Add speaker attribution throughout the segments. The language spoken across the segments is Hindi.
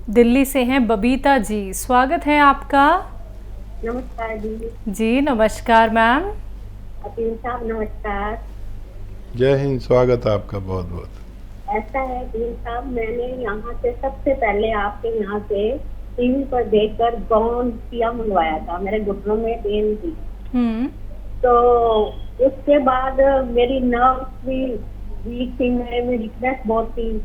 Speaker 1: दिल्ली से हैं बबीता जी, स्वागत है आपका।
Speaker 2: नमस्कार जी।
Speaker 1: जी नमस्कार मैम।
Speaker 2: अकील साहब नमस्कार।
Speaker 3: जय हिंद, स्वागत है आपका बहुत बहुत।
Speaker 2: ऐसा है अकील साहब, मैंने यहाँ से सबसे पहले आपके यहाँ से टीवी पर देखकर गाउन किया मंगवाया था, मेरे घुटनों में पेन थी। तो उसके बाद मेरी नर्व भी वीक थी, मेरे में वीकनेस बहुत थी।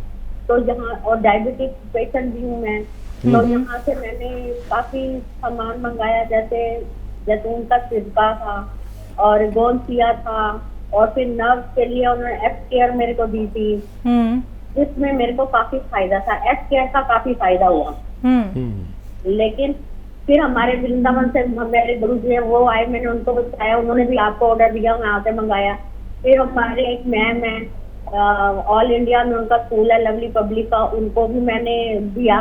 Speaker 2: तो यहाँ और डायबिटिक पेशेंट भी हूँ मैं। तो यहाँ से मैंने काफी सामान मंगाया, जैसे जैतून का सिरका था और गोंद किया था, और फिर नर्व के लिए उन्होंने एफ केयर मेरे को दी थी, जिसमें मेरे को काफी फायदा था। एफ केयर का काफी फायदा हुआ। लेकिन फिर हमारे वृंदावन से मेरे गुरु जी है, वो आए, मैंने उनको बताया, उन्होंने भी आपको ऑर्डर दिया, मैं आपसे मंगाया। फिर हमारे एक मैम है, ऑल इंडिया में उनका स्कूल है लवली पब्लिक का, उनको भी मैंने दिया,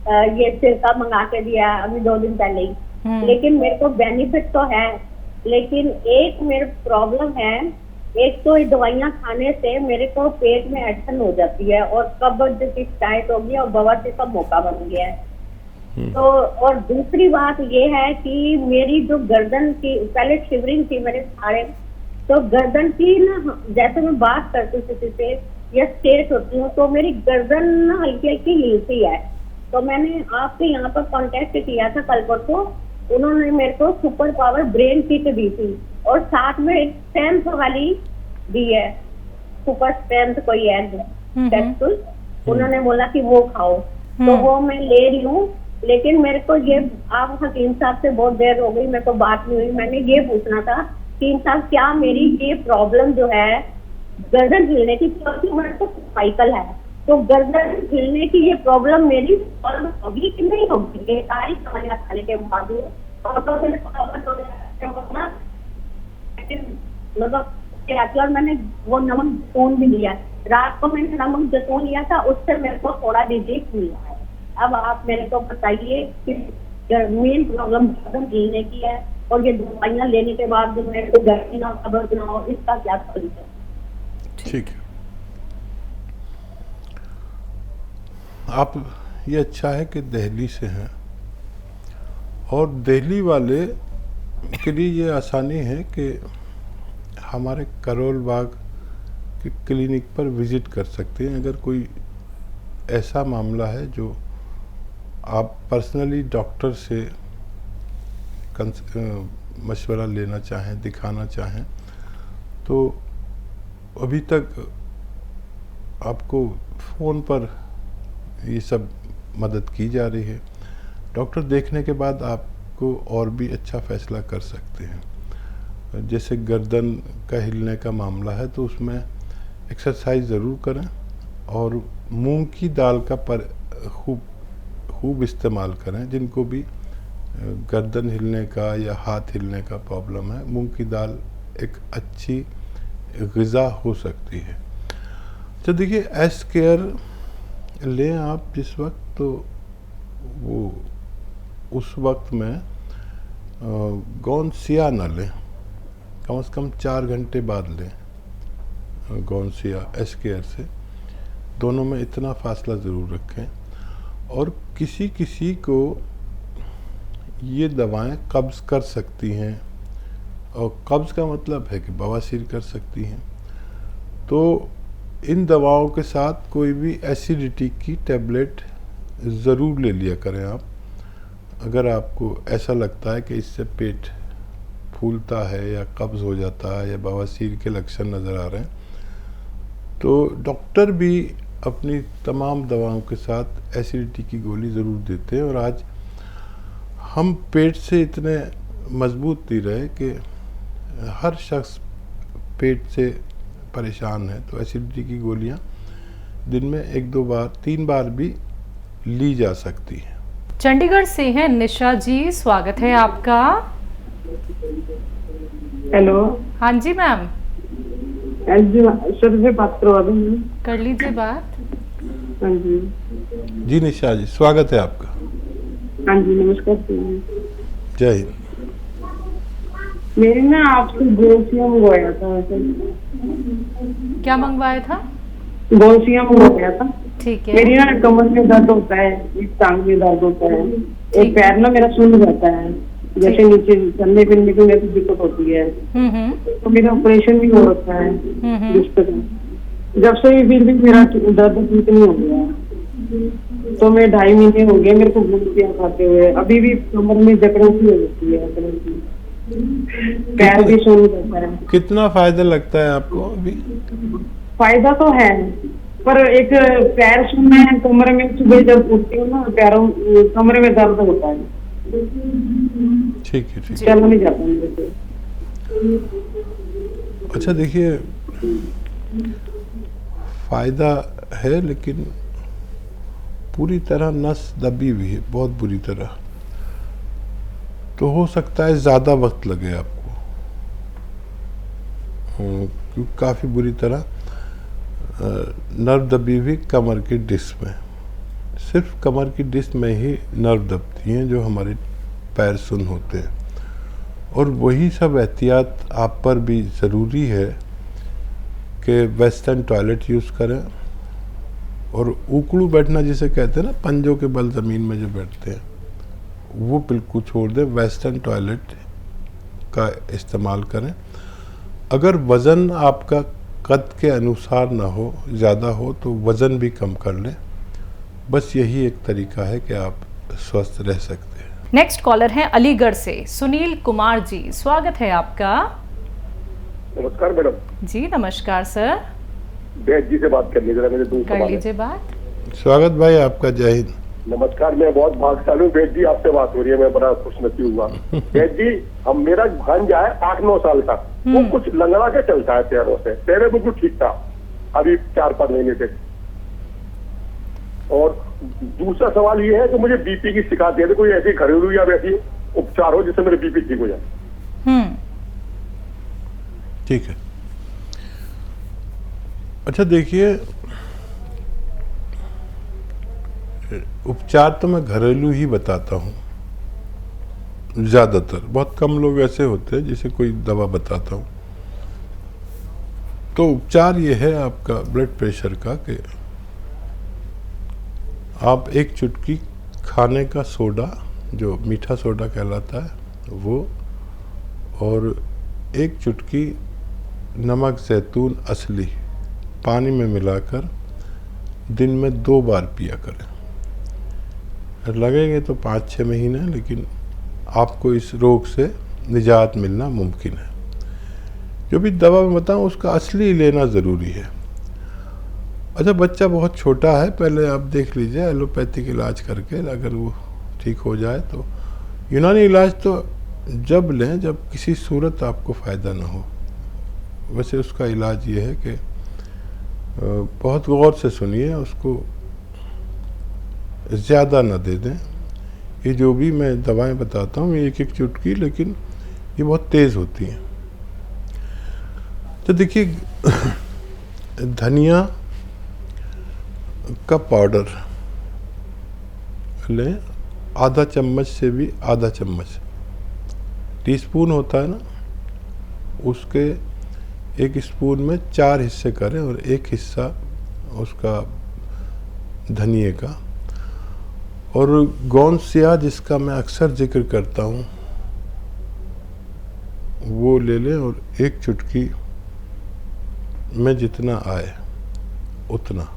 Speaker 2: ये सिरका मंगा के दिया अभी 2 दिन पहले ही। लेकिन मेरे को बेनिफिट तो है, लेकिन एक मेरे प्रॉब्लम है। एक तो ये दवाइयाँ खाने से मेरे को पेट में अड़चन हो जाती है और कब्ज की शिकायत हो गई और बवासीर का मौका बन गया है। तो और दूसरी बात ये है कि मेरी जो गर्दन की पहले शिवरिंग थी मेरे सारे, तो गर्दन की ना, जैसे मैं बात करती हूँ किसी से या स्ट्रेट होती हूँ तो मेरी गर्दन ना हल्की हल्की हिलती है। तो मैंने आपके यहाँ पर कांटेक्ट किया था कल परसों, उन्होंने मेरे को सुपर पावर ब्रेन किट दी थी और साथ में एक स्ट्रेंथ वाली दी है, सुपर स्ट्रेंथ कोई है कैप्सूल, उन्होंने बोला कि वो खाओ। तो वो मैं ले रही हूँ। लेकिन मेरे को ये, आप हकीम साहब से बहुत देर हो गई, मेरे को बात नहीं हुई, मैंने ये पूछना था हकीम साहब, क्या मेरी ये प्रॉब्लम जो है गर्दन हिलने की, क्योंकि मेरे को सर्वाइकल है, तो गर्दन हिलने की ये प्रॉब्लम मेरी सॉल्व होगी कि नहीं होगी? ये सारी दवाइयाँ खाने के बाद मतलब मैंने वो नमक जैतून भी लिया, रात को मैंने नमक जैतून लिया था, उससे मेरे को थोड़ा रिलीफ मिला है। अब आप मेरे को बताइए कि मेन प्रॉब्लम गर्दन हिलने की है और ये दवाइयाँ लेने के बाद जो मेरे को गर्मी ना कब्ज ना हो, इसका क्या सोल्यूशन?
Speaker 3: ठीक है, आप ये अच्छा है कि दिल्ली से हैं, और दिल्ली वाले के लिए ये आसानी है कि हमारे करोल बाग के क्लिनिक पर विजिट कर सकते हैं। अगर कोई ऐसा मामला है जो आप पर्सनली डॉक्टर से मशवरा लेना चाहें, दिखाना चाहें, तो अभी तक आपको फ़ोन पर ये सब मदद की जा रही है। डॉक्टर देखने के बाद आपको और भी अच्छा फैसला कर सकते हैं। जैसे गर्दन का हिलने का मामला है तो उसमें एक्सरसाइज ज़रूर करें, और मूंग की दाल का खूब इस्तेमाल करें। जिनको भी गर्दन हिलने का या हाथ हिलने का प्रॉब्लम है, मूंग की दाल एक अच्छी ग़िज़ा हो सकती है। तो देखिए, एस केयर लें आप जिस वक्त, तो वो उस वक्त में गौनसिया न लें, कम से कम 4 घंटे बाद लें गौनसिया एस केयर से। दोनों में इतना फासला ज़रूर रखें। और किसी किसी को ये दवाएं कब्ज़ कर सकती हैं, और कब्ज़ का मतलब है कि बवासीर कर सकती हैं। तो इन दवाओं के साथ कोई भी एसिडिटी की टैबलेट ज़रूर ले लिया करें आप। अगर आपको ऐसा लगता है कि इससे पेट फूलता है या कब्ज़ हो जाता है या बवासीर के लक्षण नज़र आ रहे हैं, तो डॉक्टर भी अपनी तमाम दवाओं के साथ एसिडिटी की गोली ज़रूर देते हैं। और आज हम पेट से इतने मजबूत नहीं रहे कि हर शख्स पेट से परेशान है, तो एसिडिटी की गोलियां दिन में 1-2 बार 3 बार भी ली जा सकती हैं।
Speaker 1: चंडीगढ़ से हैं निशा जी, स्वागत है आपका।
Speaker 2: हेलो।
Speaker 1: हाँ जी मैम,
Speaker 2: सर से बात करवा दूँ?
Speaker 1: कर लीजिए बात।
Speaker 2: हाँ जी।
Speaker 3: जी निशा जी, स्वागत है आपका।
Speaker 2: हाँ जी, नमस्कार।
Speaker 3: जय हिंद।
Speaker 2: मेरे ना आपसे गोसियाँ मंगवाया था।
Speaker 1: क्या मंगवाया था?
Speaker 2: गोसियाँ मंगवाया था।
Speaker 1: ठीक है।
Speaker 4: मेरी ना कमर में दर्द होता है, एक टांग में दर्द होता है, एक पैर ना मेरा सूज जाता है, जैसे नीचे चलने फिरने की मेरे को दिक्कत होती है। तो मेरा ऑपरेशन भी हो रखा है डिस्क का। जब से फिर भी मेरा दर्द ठीक नहीं हो गया, तो मैं 2.5 महीने हो गए मेरे को गोलियां खाते हुए। अभी भी कमर में जकड़न सी हो जाती है, पैर भी सूज जाता है।
Speaker 3: कितना फायदा लगता है आपको अभी?
Speaker 4: फायदा तो है, पर एक पैर सुनना है कमर में, सुबह जब उठती हूँ ना पैरों कमर में दर्द होता है।
Speaker 3: ठीक है, ठीक है।
Speaker 4: चल नहीं जाता मेरे से।
Speaker 3: अच्छा देखिए, फायदा है लेकिन पूरी तरह नस दबी हुई है, बहुत बुरी तरह। तो हो सकता है ज़्यादा वक्त लगे आपको, क्योंकि काफ़ी बुरी तरह नर्व दबी हुई कमर की डिस्क में। सिर्फ कमर की डिस्क में ही नर्व दबती हैं जो हमारे पैर सुन्न होते हैं। और वही सब एहतियात आप पर भी ज़रूरी है कि वेस्टर्न टॉयलेट यूज़ करें, और उकड़ू बैठना जिसे कहते हैं ना, पंजों के बल ज़मीन में जो बैठते हैं, वो बिल्कुल छोड़ दें। वेस्टर्न टॉयलेट का इस्तेमाल करें। अगर वज़न आपका कद के अनुसार ना हो, ज़्यादा हो, तो वज़न भी कम कर लें। बस यही एक तरीका है कि आप स्वस्थ रह सकते हैं।
Speaker 1: नेक्स्ट कॉलर हैं अलीगढ़ से सुनील कुमार जी, स्वागत है आपका।
Speaker 5: नमस्कार मैडम।
Speaker 1: जी नमस्कार सर।
Speaker 5: बैद जी से बात करनी जरा, मेरे 2
Speaker 1: कर
Speaker 5: सवाल
Speaker 1: लीजिए बात।
Speaker 3: स्वागत भाई आपका, जय हिंद।
Speaker 5: नमस्कार, मैं बहुत भाग्यशाली हूँ बैद जी, आपसे बात हो रही है, मैं बड़ा खुशनसीब हुआ। बैद जी, हम मेरा भांजा है 8-9 साल का, वो कुछ लंगड़ा के चलता है पैरों से, पहले बिल्कुल ठीक था, अभी 4-5 महीने से। और दूसरा सवाल ये है कि मुझे बीपी की शिकायत है, तो कोई ऐसी घरेलू या वैसी उपचार हो जिससे मेरे बीपी ठीक हो जाए।
Speaker 3: ठीक है। अच्छा देखिए, उपचार तो मैं घरेलू ही बताता हूँ ज़्यादातर। बहुत कम लोग ऐसे होते हैं जिसे कोई दवा बताता हूँ। तो उपचार ये है आपका ब्लड प्रेशर का कि आप एक चुटकी खाने का सोडा, जो मीठा सोडा कहलाता है वो, और एक चुटकी नमक ज़ैतून असली पानी में मिलाकर दिन में 2 बार पिया करें। लगेंगे तो 5-6 महीने, लेकिन आपको इस रोग से निजात मिलना मुमकिन है। जो भी दवा मैं बताऊँ उसका असली लेना ज़रूरी है। अच्छा, बच्चा बहुत छोटा है, पहले आप देख लीजिए एलोपैथिक इलाज करके, अगर वो ठीक हो जाए तो। यूनानी इलाज तो जब लें जब किसी सूरत आपको फ़ायदा ना हो। वैसे उसका इलाज ये है कि बहुत गौर से सुनिए, उसको ज़्यादा ना दे दें। ये जो भी मैं दवाएं बताता हूँ ये एक चुटकी, लेकिन ये बहुत तेज़ होती हैं। तो देखिए, धनिया का पाउडर लें, आधा चम्मच से भी आधा चम्मच, टीस्पून होता है ना, उसके 1 स्पून में 4 हिस्से करें और 1 हिस्सा उसका धनिए का। और गोंद स्याह जिसका मैं अक्सर जिक्र करता हूँ वो ले लें, और 1 चुटकी में जितना आए उतना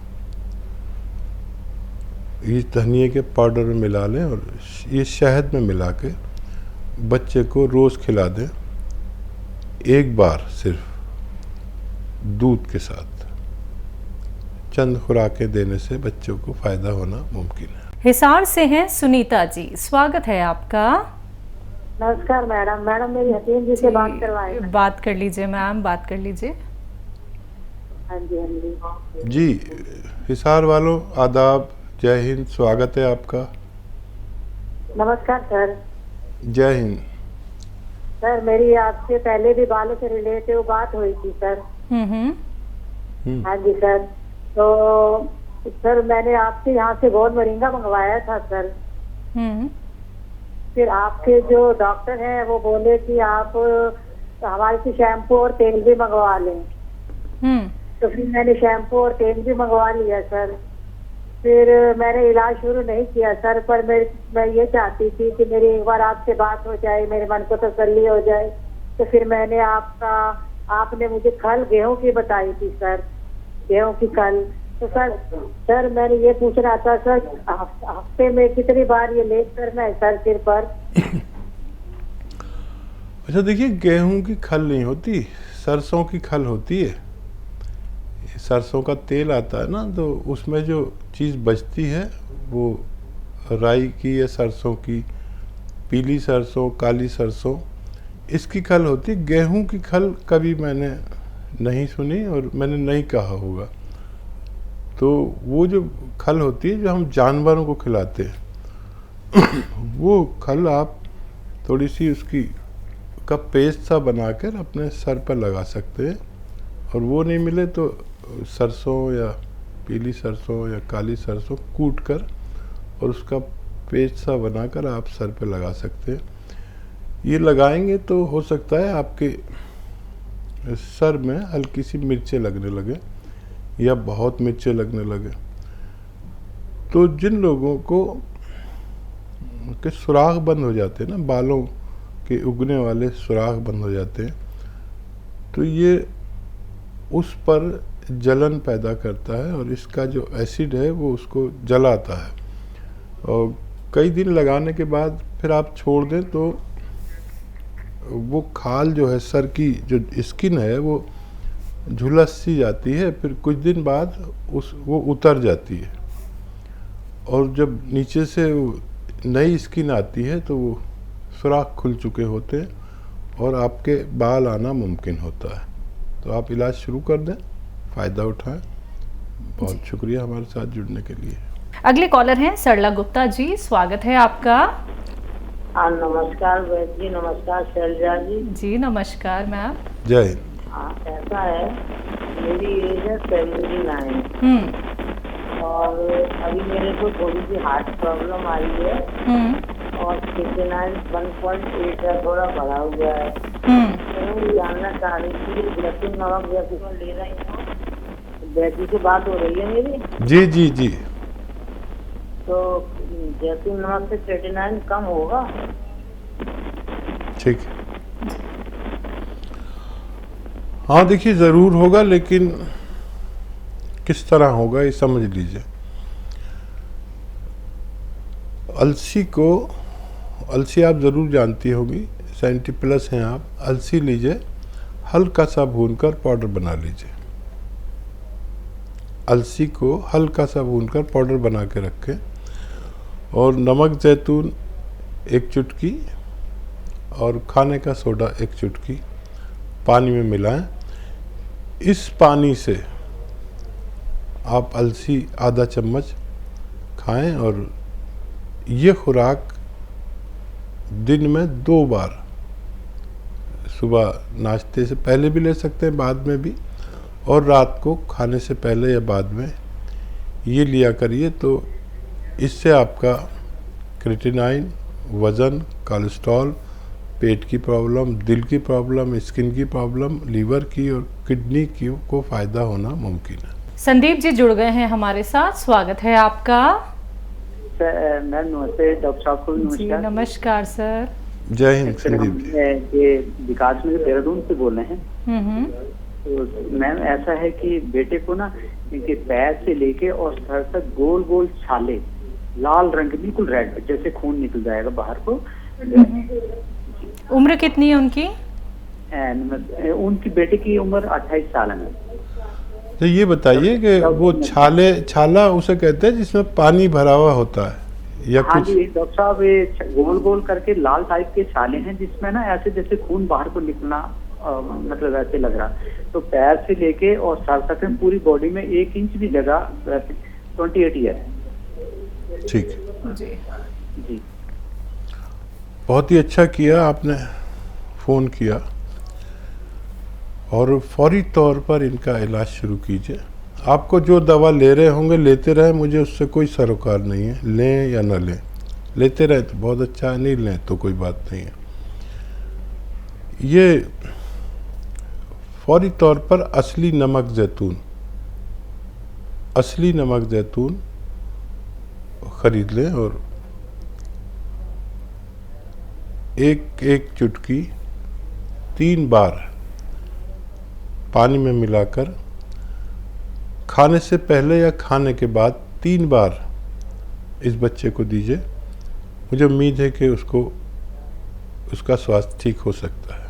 Speaker 3: ये धनिए के पाउडर में मिला लें, और ये शहद में मिला के बच्चे को रोज़ खिला दें, 1 बार सिर्फ दूध के साथ। चंद खुराकें देने से बच्चों को फ़ायदा होना मुमकिन है।
Speaker 1: हिसार से हैं सुनीता जी, स्वागत है आपका।
Speaker 2: नमस्कार मैडम। मैडम मेरी हसीन जी से बात करवाए।
Speaker 1: बात कर लीजिए मैम, बात कर लीजिए।
Speaker 2: हाँ जी, हाँ जी।
Speaker 3: जी, हिसार वालों आदाब, जय हिंद, स्वागत है आपका।
Speaker 2: नमस्कार सर।
Speaker 3: जय हिंद।
Speaker 2: सर मेरी आपसे पहले भी बालों से रिलेटेड बात हुई थी सर। हाँ जी सर। तो सर मैंने आपके यहाँ से गोंद मोरिंगा मंगवाया था सर। फिर आपके जो डॉक्टर हैं वो बोले कि आप हमारे से शैम्पू और तेल भी मंगवा लें। तो फिर मैंने शैम्पू और तेल भी मंगवा लिया सर।
Speaker 6: फिर मैंने इलाज शुरू नहीं किया सर, पर मैं ये चाहती थी कि मेरी एक बार आपसे बात हो जाए, मेरे मन को तसल्ली हो जाए। तो फिर मैंने आपने मुझे खल गेहूं की बताई थी सर, गेहूं की खल। तो सर मैंने ये पूछना था सर, हफ्ते में कितनी बार ये लेप करना है सर सिर पर?
Speaker 3: अच्छा देखिए, गेहूं की खल नहीं होती, सरसों की खल होती है। सरसों का तेल आता है ना, तो उसमें जो चीज़ बचती है वो राई की या सरसों की, पीली सरसों, काली सरसों, इसकी खल होती। गेहूं की खल कभी मैंने नहीं सुनी और मैंने नहीं कहा होगा। तो वो जो खल होती है जो हम जानवरों को खिलाते हैं वो खल आप थोड़ी सी उसकी का पेस्ट सा बनाकर अपने सर पर लगा सकते हैं। और वो नहीं मिले तो सरसों या पीली सरसों या काली सरसों कूट कर और उसका पेस्ट सा बनाकर आप सर पे लगा सकते हैं। ये लगाएंगे तो हो सकता है आपके सर में हल्की सी मिर्चें लगने लगे या बहुत मिर्चें लगने लगे। तो जिन लोगों को के सुराख बंद हो जाते हैं ना, बालों के उगने वाले सुराख बंद हो जाते हैं, तो ये उस पर जलन पैदा करता है और इसका जो एसिड है वो उसको जलाता है। और कई दिन लगाने के बाद फिर आप छोड़ दें तो वो खाल जो है, सर की जो स्किन है वो झुलस सी जाती है, फिर कुछ दिन बाद वो उतर जाती है। और जब नीचे से नई स्किन आती है तो वो सुराख खुल चुके होते हैं और आपके बाल आना मुमकिन होता है। तो आप इलाज शुरू कर दें, फ़ायदा उठाएं। बहुत शुक्रिया हमारे साथ जुड़ने के लिए।
Speaker 1: अगले कॉलर हैं सरला गुप्ता जी, स्वागत है आपका।
Speaker 6: हाँ नमस्कार वैद्य जी, नमस्कार शैलजा जी।
Speaker 1: जी नमस्कार मैम।
Speaker 3: जय हिंद।
Speaker 6: हाँ ऐसा है, मेरी एज है 79 और अभी मेरे को थोड़ी सी हार्ट प्रॉब्लम आई है और 1.8 है, थोड़ा बढ़ा हुआ है। तो जानना चाह रही थी, जैतून नमक जैसे मैं ले रही हूँ, वैद्य से बात हो रही है मेरी?
Speaker 3: जी जी जी।
Speaker 6: तो जैतून नमक से क्रिएटिनिन कम होगा?
Speaker 3: ठीक है। हाँ देखिए, ज़रूर होगा, लेकिन किस तरह होगा ये समझ लीजिए। अलसी आप ज़रूर जानती होगी, 70+ हैं आप। अलसी लीजिए, हल्का सा भूनकर पाउडर बना लीजिए। अलसी को हल्का सा भूनकर पाउडर बना के रखें और नमक जैतून 1 चुटकी और खाने का सोडा 1 चुटकी पानी में मिलाएं। इस पानी से आप अलसी आधा चम्मच खाएं और ये खुराक दिन में 2 बार, सुबह नाश्ते से पहले भी ले सकते हैं, बाद में भी, और रात को खाने से पहले या बाद में ये लिया करिए। तो इससे आपका क्रिएटिनिन, वज़न, कोलेस्ट्रॉल, पेट की प्रॉब्लम, दिल की प्रॉब्लम, स्किन की प्रॉब्लम, लीवर की और किडनी की को फ़ायदा होना मुमकिन है।
Speaker 1: संदीप जी जुड़ गए हैं हमारे साथ, स्वागत है आपका।
Speaker 6: मैम नमस्ते, डॉक्टर साहब को नमस्कार।
Speaker 1: नमस्कार सर।
Speaker 3: जय हिंद संदीप जी।
Speaker 6: ये विकास में देहरादून से बोल रहे हैं। तो मैम ऐसा है कि बेटे को ना इनके पैर से लेके और सर तक गोल गोल छाले, लाल रंग, बिल्कुल रेड, जैसे खून निकल जाएगा बाहर को।
Speaker 1: उम्र कितनी है उनकी?
Speaker 6: उनकी बेटे की उम्र 28 साल है।
Speaker 3: तो ये बताइए कि वो छाला उसे कहते हैं जिसमें पानी भरा हुआ होता है या
Speaker 6: हाँ
Speaker 3: कुछ?
Speaker 6: जी डॉक्टर साहब, ये गोल गोल करके लाल टाइप के छाले हैं जिसमें ना ऐसे जैसे खून बाहर को निकलना, मतलब ऐसे लग रहा। तो पैर से लेके और सर तक में पूरी बॉडी में 1 इंच भी जगह 28 ईयर।
Speaker 3: ठीक
Speaker 1: जी
Speaker 6: जी,
Speaker 3: बहुत ही अच्छा किया आपने फ़ोन किया और फौरी तौर पर इनका इलाज शुरू कीजिए। आपको जो दवा ले रहे होंगे लेते रहें, मुझे उससे कोई सरोकार नहीं है, लें या न लें। लेते रहें तो बहुत अच्छा है, नहीं लें तो कोई बात नहीं है। ये फौरी तौर पर असली नमक जैतून ख़रीद लें और एक एक चुटकी 3 बार पानी में मिलाकर खाने से पहले या खाने के बाद 3 बार इस बच्चे को दीजिए। मुझे उम्मीद है कि उसका स्वास्थ्य ठीक हो सकता है।